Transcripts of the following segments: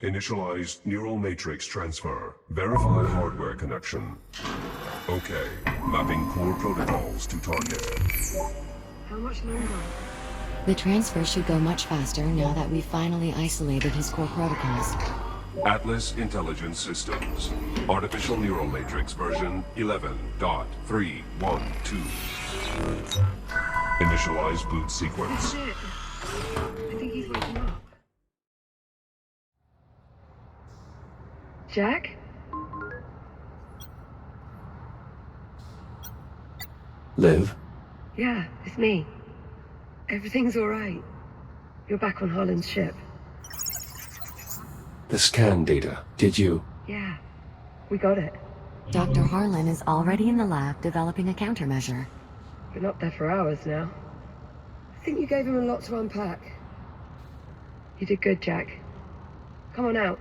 Initialize neural matrix transfer. Verify hardware connection. Okay. Mapping core protocols to target. How much longer? The transfer should go much faster now that we've finally isolated his core protocols. Atlas Intelligence Systems. Artificial Neural Matrix version 11.312. Initialize boot sequence. This is it. I think he's waking up. Jack? Liv? Yeah, it's me. Everything's alright. You're back on Harlan's ship. The scan data, did you? Yeah, we got it. Dr. Harlan is already in the lab developing a countermeasure. Been up there for hours now. I think you gave him a lot to unpack. You did good, Jack. Come on out.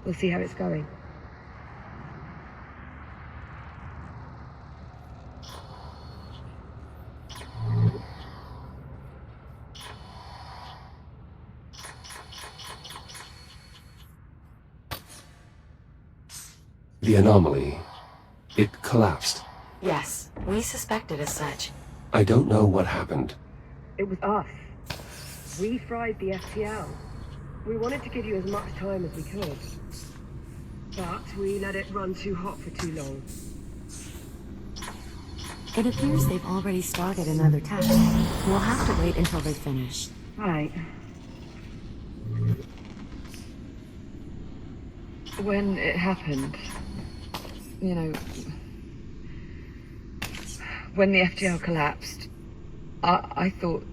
We'll see how it's going. The anomaly. It collapsed. Yes, we suspected as such. I don't know what happened. It was us. We fried the FTL. We wanted to give you as much time as we could. But we let it run too hot for too long. It appears they've already started another test. We'll have to wait until they finish. Right. When it happened, you know, when the FGL collapsed, I thought...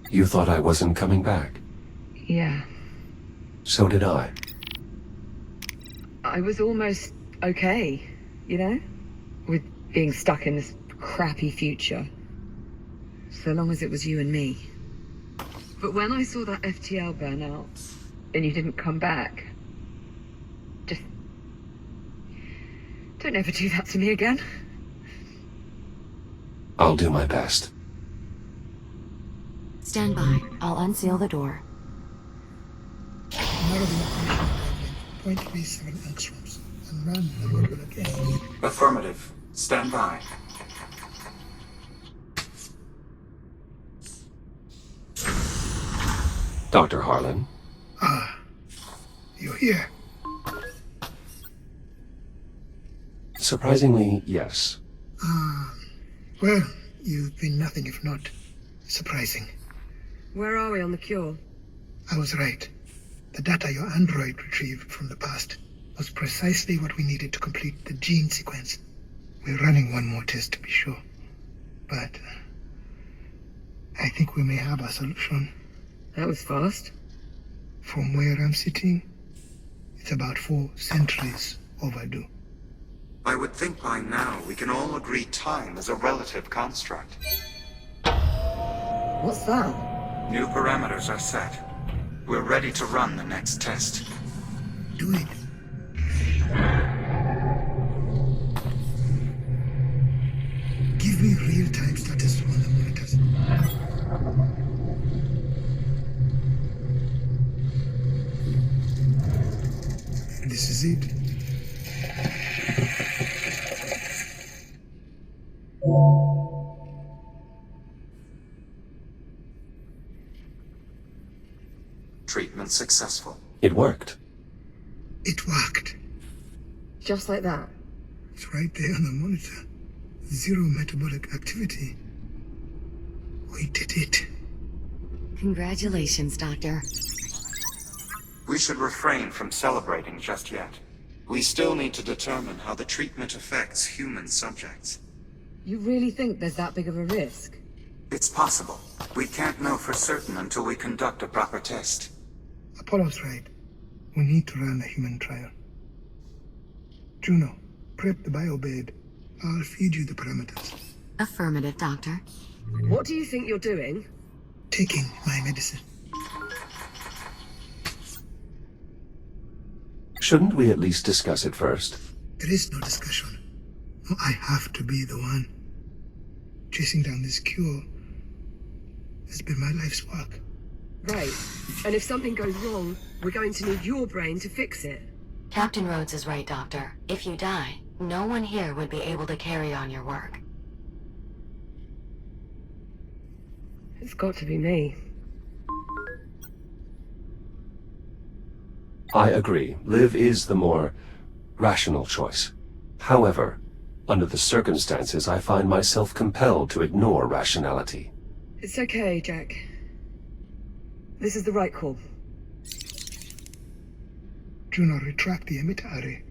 You thought I wasn't coming back? Yeah. So did I. I was almost okay, you know? With being stuck in this crappy future. So long as it was you and me. But when I saw that FTL burn out, and you didn't come back, just... don't ever do that to me again. I'll do my best. Stand by. I'll unseal the door. Narrow the operation wavelength 0.37 angstroms and run the module again. Affirmative. Stand by. Dr. Harlan? Ah, you're here. Surprisingly, yes. Well, you've been nothing if not surprising. Where are we on the cure? I was right. The data your android retrieved from the past was precisely what we needed to complete the gene sequence. We're running one more test to be sure. But I think we may have a solution. That was fast. From where I'm sitting, it's about 4 centuries overdue. I would think by now we can all agree time is a relative construct. What's that? New parameters are set. We're ready to run the next test. Do it. Give me real-time status on the monitors. This is it. Treatment successful. It worked. It worked. Just like that? It's right there on the monitor. Zero metabolic activity. We did it. Congratulations, Doctor. We should refrain from celebrating just yet. We still need to determine how the treatment affects human subjects. You really think there's that big of a risk? It's possible. We can't know for certain until we conduct a proper test. Apollo's right. We need to run a human trial. Juno, prep the biobed. I'll feed you the parameters. Affirmative, Doctor. What do you think you're doing? Taking my medicine. Shouldn't we at least discuss it first? There is no discussion. I have to be the one. Chasing down this cure has been my life's work. Right. And if something goes wrong, we're going to need your brain to fix it. Captain Rhodes is right, Doctor. If you die, no one here would be able to carry on your work. It's got to be me. I agree. Liv is the more rational choice. However, under the circumstances, I find myself compelled to ignore rationality. It's okay, Jack. This is the right call. Juno, retract the emitter array.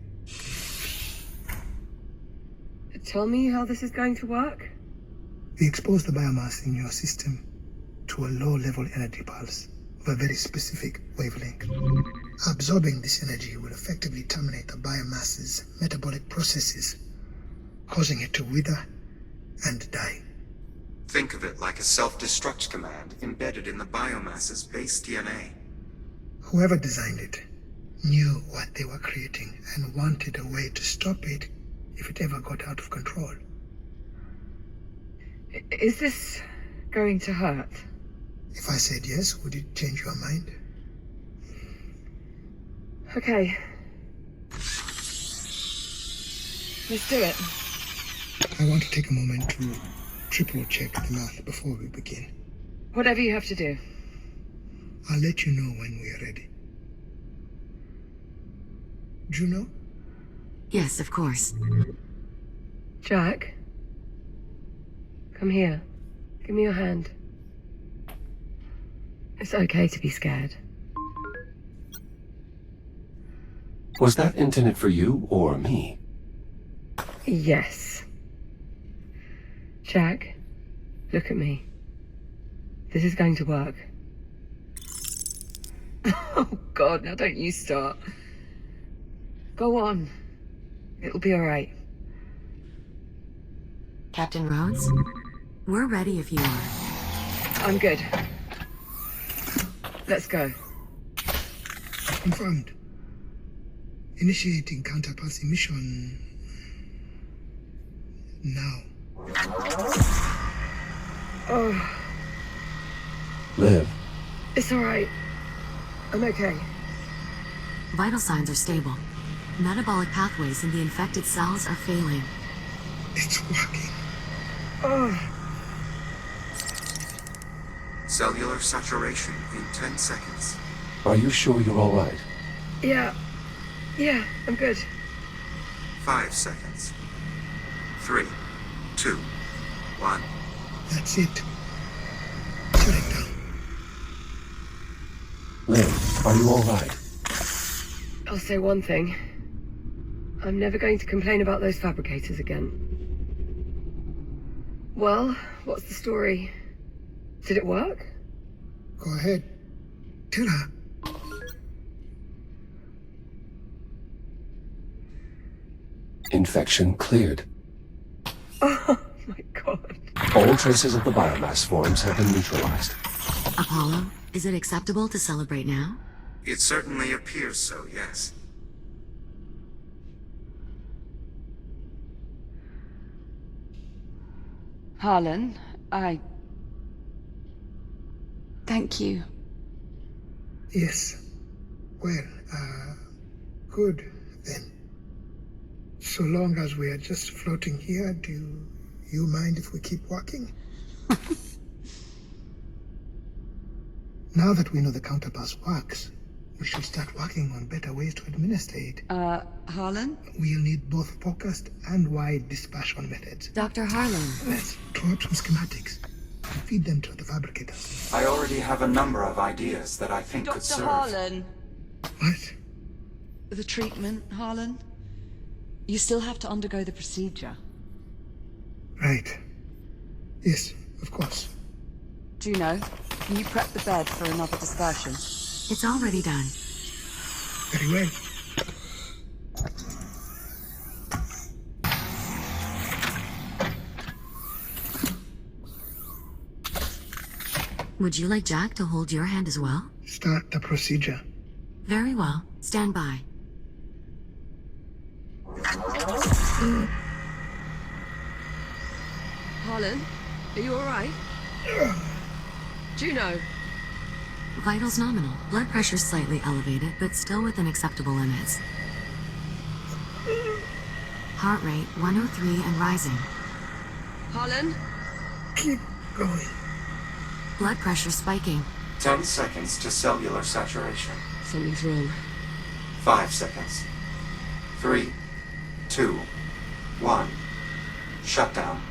Tell me how this is going to work? We expose the biomass in your system to a low-level energy pulse of a very specific wavelength. Absorbing this energy will effectively terminate the biomass's metabolic processes, causing it to wither and die. Think of it like a self-destruct command embedded in the biomass's base DNA. Whoever designed it knew what they were creating and wanted a way to stop it if it ever got out of control. Is this going to hurt? If I said yes, would it change your mind? Okay. Let's do it. I want to take a moment to triple-check the math before we begin. Whatever you have to do. I'll let you know when we are ready. Juno? Yes, of course. Jack? Come here. Give me your hand. It's okay to be scared. Was that intended for you or me? Yes. Jack, look at me. This is going to work. Oh God, now don't you start. Go on. It'll be all right. Captain Rhodes? We're ready if you are. I'm good. Let's go. Confirmed. Initiating counterpulse emission now. Oh, Liv, it's all right. I'm okay. Vital signs are stable. Metabolic pathways in the infected cells are failing. It's working. Oh, Cellular saturation in 10 seconds. are you sure you're all right? yeah. Yeah, I'm good. 5 seconds. 3, 2, 1. That's it. Shut it down. Liv, are you all right? I'll say one thing. I'm never going to complain about those fabricators again. Well, what's the story? Did it work? Go ahead. Tell her. Infection cleared. Oh my God. All traces of the biomass forms have been neutralized. Apollo, is it acceptable to celebrate now? It certainly appears so, yes. Harlan, thank you. Yes. Well, good then. So long as we are just floating here, do you mind if we keep walking? Now that we know the counterpulse works, we should start working on better ways to administer it. Harlan? We'll need both focused and wide dispersion methods. Dr. Harlan. Let's draw up some schematics and feed them to the fabricators. I already have a number of ideas that I think could serve. Harlan. What? The treatment, Harlan? You still have to undergo the procedure. Right. Yes, of course. Juno, can you prep the bed for another dispersion? It's already done. Very well. Would you like Jack to hold your hand as well? Start the procedure. Very well. Stand by. Harlan, Are you alright? Juno! Vitals nominal. Blood pressure slightly elevated, but still within acceptable limits. Heart rate 103 and rising. Harlan? Keep going. Blood pressure spiking. 10 seconds to cellular saturation. Something's wrong. 5 seconds. 3, 2, 1. Shutdown.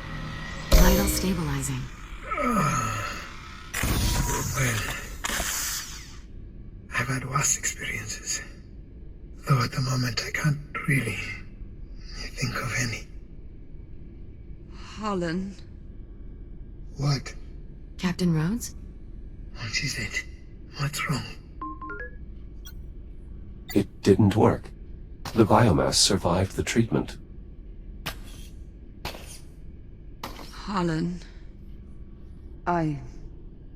Vital stabilizing. Well, I've had worse experiences. Though at the moment I can't really think of any. Harlan. What? Captain Rhodes? What is it? What's wrong? It didn't work. The biomass survived the treatment. Harlan.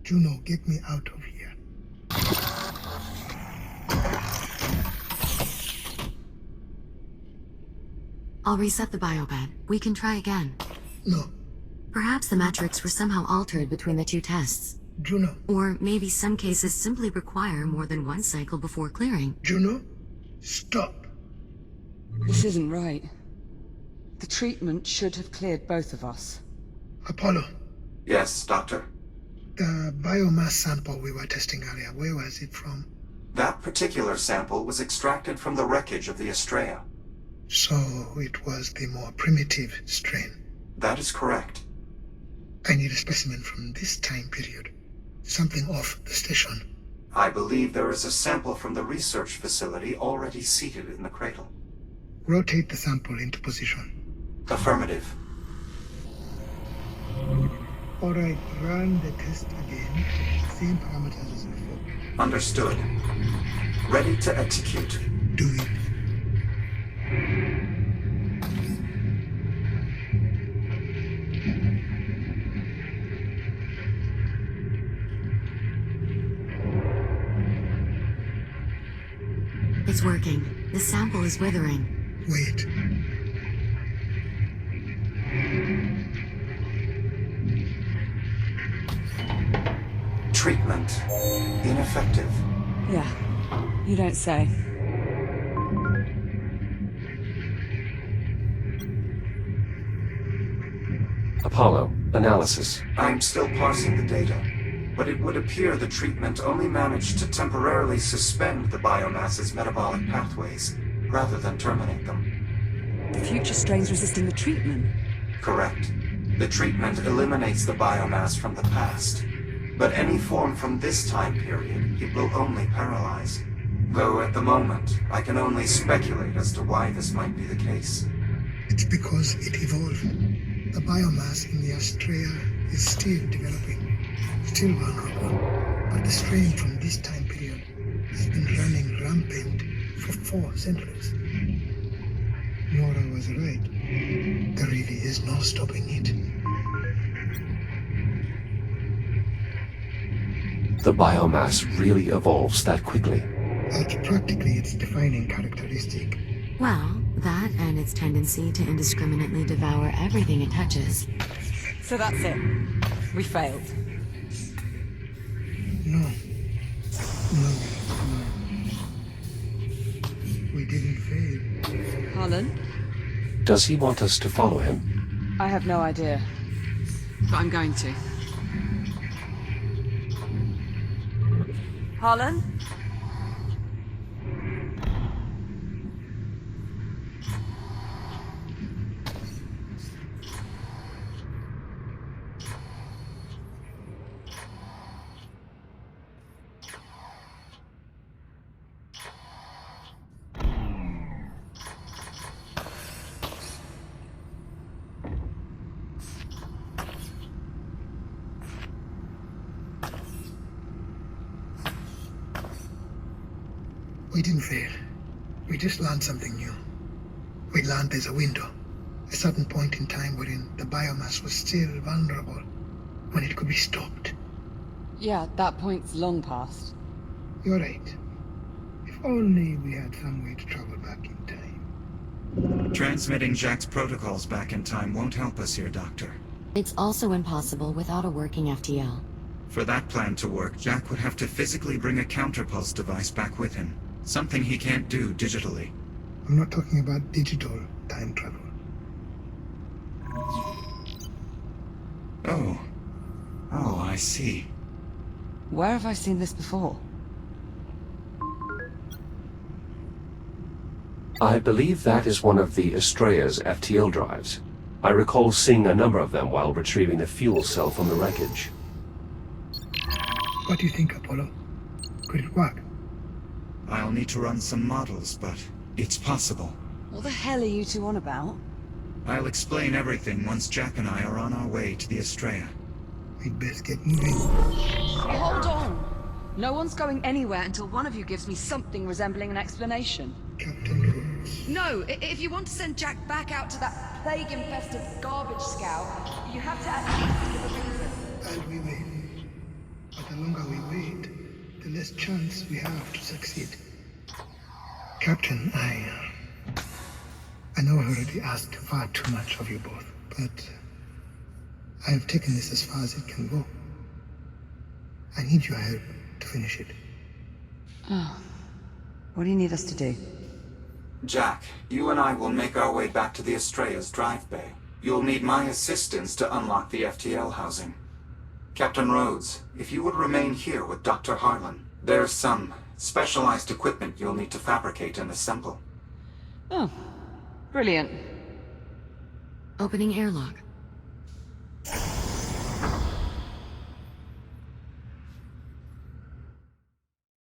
Juno, get me out of here. I'll reset the biobed. We can try again. No, Perhaps the metrics were somehow altered between the two tests. Juno. Or maybe some cases simply require more than one cycle before clearing. Juno, stop. This isn't right. The treatment should have cleared both of us. Apollo, Yes, Doctor? the biomass sample we were testing earlier, where was it from? That particular sample was extracted from the wreckage of the Estrella. So it was the more primitive strain. That is correct. I need a specimen from this time period. Something off the station. I believe there is a sample from the research facility already seated in the cradle. Rotate the sample into position. Affirmative. Alright, run the test again. Same parameters as before. Understood. Ready to execute. Do it. It's working. The sample is withering. Wait. Treatment. Ineffective. Yeah, you don't say. Apollo, analysis. I'm still parsing the data, but it would appear the treatment only managed to temporarily suspend the biomass's metabolic pathways, rather than terminate them. The future strain's resisting the treatment. Correct. The treatment eliminates the biomass from the past, but any form from this time period it will only paralyze. Though at the moment, I can only speculate as to why this might be the case. It's because it evolved. The biomass in the Astrea is still developing, still vulnerable. But the strain from this time period has been running rampant for 4 centuries. Nora was right. There really is no stopping it. The biomass really evolves that quickly. That's practically its defining characteristic. Well, that and its tendency to indiscriminately devour everything it touches. So that's it. We failed. No. No. We didn't fail. Harlan? Does he want us to follow him? I have no idea. But I'm going to. Harlan? We didn't fail. We just learned something new. We learned there's a window, a certain point in time wherein the biomass was still vulnerable, when it could be stopped. Yeah, that point's long past. You're right. If only we had some way to travel back in time. Transmitting Jack's protocols back in time won't help us here, Doctor. It's also impossible without a working FTL. For that plan to work, Jack would have to physically bring a counterpulse device back with him. Something he can't do digitally. I'm not talking about digital time travel. Oh. Oh, I see. Where have I seen this before? I believe that is one of the Estrella's FTL drives. I recall seeing a number of them while retrieving the fuel cell from the wreckage. What do you think, Apollo? Could it work? I'll need to run some models, but it's possible. What the hell are you two on about? I'll explain everything once Jack and I are on our way to the Estrella. We'd best get moving. Hold on! No one's going anywhere until one of you gives me something resembling an explanation. Captain Rhodes. No, if you want to send Jack back out to that plague-infested garbage scow, you have to at least give a reason. And we wait. But the longer we wait, the less chance we have to succeed. Captain, I know I already asked far too much of you both, but I have taken this as far as it can go. I need your help to finish it. Oh. What do you need us to do? Jack, you and I will make our way back to the Estrella's drive bay. You'll need my assistance to unlock the FTL housing. Captain Rhodes, if you would remain here with Dr. Harlan, there's some specialized equipment you'll need to fabricate and assemble. Oh, brilliant. Opening airlock.